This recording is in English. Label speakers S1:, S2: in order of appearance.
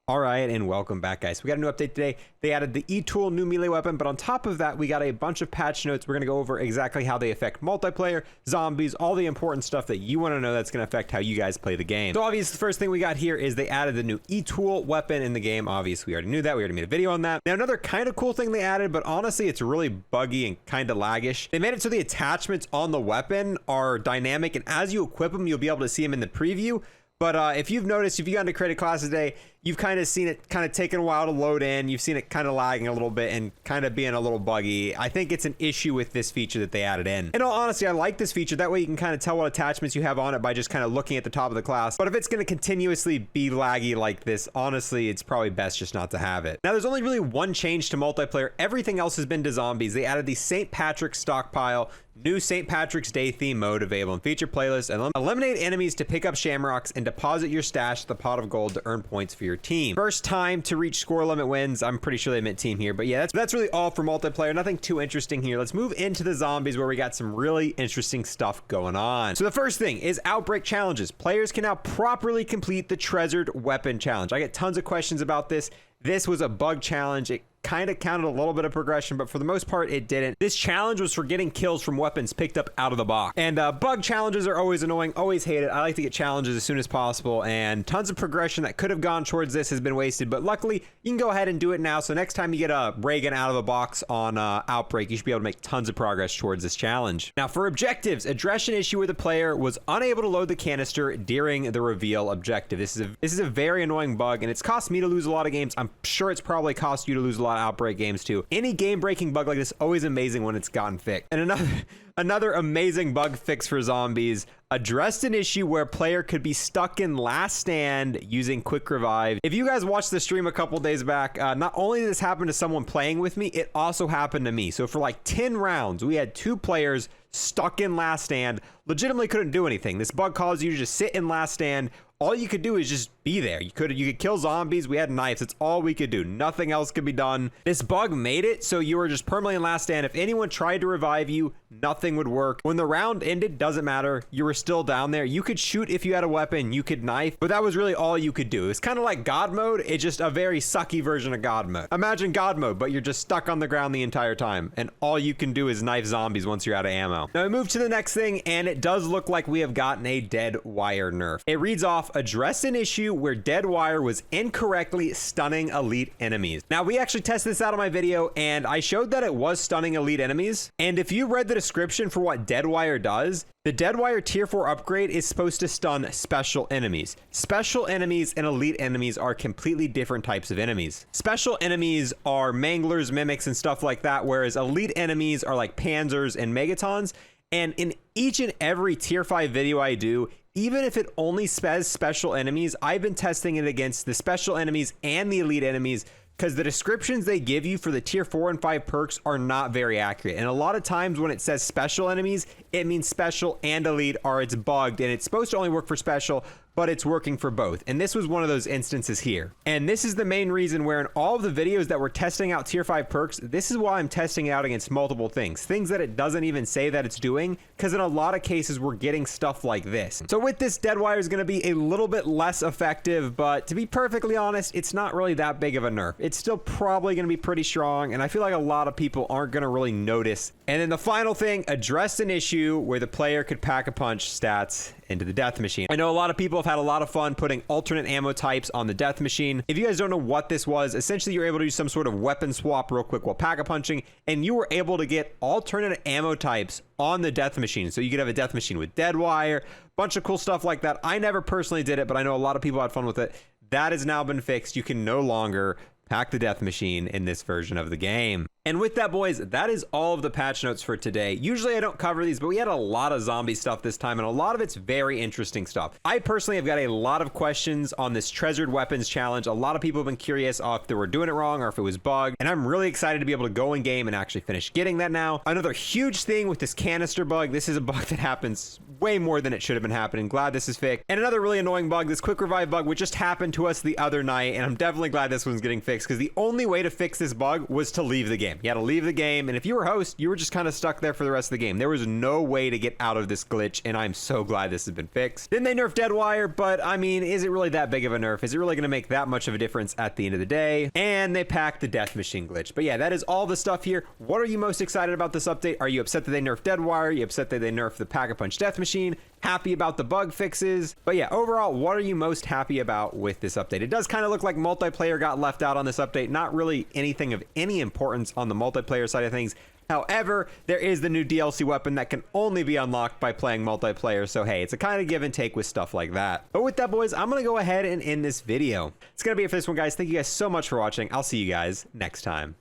S1: All right, and welcome back, guys. We got a new update today. They added the E-Tool new melee weapon, but on top of that, we got a bunch of patch notes. We're going to go over exactly how they affect multiplayer, zombies, all the important stuff that you want to know that's going to affect how you guys play the game. So obviously, the first thing we got here is they added the new E-Tool weapon in the game. Obviously, we already knew that. We already made a video on that. Now, another kind of cool thing they added, but honestly, it's really buggy and kind of laggish. They made it so the attachments on the weapon are dynamic, and as you equip them, you'll be able to see them in the preview. But if you've noticed, if you got into creative classes today, you've kind of seen it kind of taking a while to load in. You've seen it kind of lagging a little bit and kind of being a little buggy. I think it's an issue with this feature that they added in. In all honesty, I like this feature. That way you can kind of tell what attachments you have on it by just kind of looking at the top of the class. But if it's going to continuously be laggy like this, honestly, it's probably best just not to have it. Now, there's only really one change to multiplayer. Everything else has been to zombies. They added the St. Patrick's stockpile, new St. Patrick's Day theme mode available in feature playlists, and eliminate enemies to pick up shamrocks and deposit your stash at the pot of gold to earn points for your team. First time to reach score limit wins. I'm pretty sure they meant team here, but yeah, that's really all for multiplayer. Nothing too interesting here. Let's move into the zombies where we got some really interesting stuff going on. So the first thing is outbreak challenges. Players can now properly complete the treasured weapon challenge. I get tons of questions about this. This was a bug challenge. It kind of counted a little bit of progression, but for the most part, it didn't. This challenge was for getting kills from weapons picked up out of the box. And bug challenges are always annoying, always hate it. I like to get challenges as soon as possible, and tons of progression that could have gone towards this has been wasted, but luckily, you can go ahead and do it now. So next time you get a ray gun out of a box on Outbreak, you should be able to make tons of progress towards this challenge. Now, for objectives, address an issue where the player was unable to load the canister during the reveal objective. This is a very annoying bug, and it's cost me to lose a lot of games. I'm sure it's probably cost you to lose a lot of Outbreak games too. Any game-breaking bug like this, always amazing when it's gotten fixed. And another amazing bug fix for zombies, addressed an issue where a player could be stuck in last stand using quick revive. If you guys watched the stream a couple days back, not only did this happen to someone playing with me, it also happened to me. So for like 10 rounds, we had 2 players stuck in last stand, legitimately couldn't do anything. This bug caused you to just sit in last stand. All you could do is just be there. You could kill zombies. We had knives. That's all we could do. Nothing else could be done. This bug made it so you were just permanently in last stand. If anyone tried to revive you, nothing would work. When the round ended, doesn't matter. You were still down there. You could shoot if you had a weapon. You could knife, but that was really all you could do. It's kind of like God mode. It's just a very sucky version of God mode. Imagine God mode, but you're just stuck on the ground the entire time, and all you can do is knife zombies once you're out of ammo. Now we move to the next thing, and it does look like we have gotten a Deadwire nerf. It reads off, address an issue where Deadwire was incorrectly stunning elite enemies. Now, we actually tested this out on my video, and I showed that it was stunning elite enemies. And if you read the description for what Deadwire does, the Deadwire Tier 4 upgrade is supposed to stun special enemies. Special enemies and elite enemies are completely different types of enemies. Special enemies are manglers, mimics, and stuff like that, whereas elite enemies are like panzers and megatons. And in each and every Tier 5 video I do, even if it only says special enemies, I've been testing it against the special enemies and the elite enemies, because the descriptions they give you for the Tier 4 and 5 perks are not very accurate. And a lot of times when it says special enemies, it means special and elite, or it's bugged, and it's supposed to only work for special, but it's working for both. And this was one of those instances here. And this is the main reason where in all of the videos that we're testing out Tier 5 perks, this is why I'm testing it out against multiple things that it doesn't even say that it's doing, because in a lot of cases, we're getting stuff like this. So with this, Deadwire is gonna be a little bit less effective, but to be perfectly honest, it's not really that big of a nerf. It's still probably gonna be pretty strong, and I feel like a lot of people aren't gonna really notice. And then the final thing, addressed an issue where the player could pack a punch stats into the death machine. I know a lot of people have had a lot of fun putting alternate ammo types on the death machine. If you guys don't know what this was, essentially you're able to do some sort of weapon swap real quick while pack-a-punching, and you were able to get alternate ammo types on the death machine. So you could have a death machine with Deadwire, bunch of cool stuff like that. I never personally did it, but I know a lot of people had fun with it. That has now been fixed. You can no longer pack the death machine in this version of the game. And with that, boys, that is all of the patch notes for today. Usually I don't cover these, but we had a lot of zombie stuff this time, and a lot of it's very interesting stuff. I personally have got a lot of questions on this treasured weapons challenge. A lot of people have been curious if they were doing it wrong or if it was bugged, and I'm really excited to be able to go in game and actually finish getting that now. Another huge thing with this canister bug, this is a bug that happens way more than it should have been happening. Glad this is fixed. And another really annoying bug, this quick revive bug, which just happened to us the other night, and I'm definitely glad this one's getting fixed, because the only way to fix this bug was to leave the game. You had to leave the game, and if you were host, you were just kind of stuck there for the rest of the game. There was no way to get out of this glitch, and I'm so glad this has been fixed. Then they nerfed Deadwire, but I mean, is it really that big of a nerf? Is it really going to make that much of a difference at the end of the day? And they packed the death machine glitch. But yeah, that is all the stuff here. What are you most excited about this update? Are you upset that they nerfed Deadwire? Are you upset that they nerfed the Pack-a-Punch death machine? Happy about the bug fixes? But yeah, overall, what are you most happy about with this update? It does kind of look like multiplayer got left out on this update. Not really anything of any importance on the multiplayer side of things. However, there is the new DLC weapon that can only be unlocked by playing multiplayer. So hey, it's a kind of give and take with stuff like that. But with that, boys, I'm going to go ahead and end this video. It's going to be it for this one, guys. Thank you guys so much for watching. I'll see you guys next time.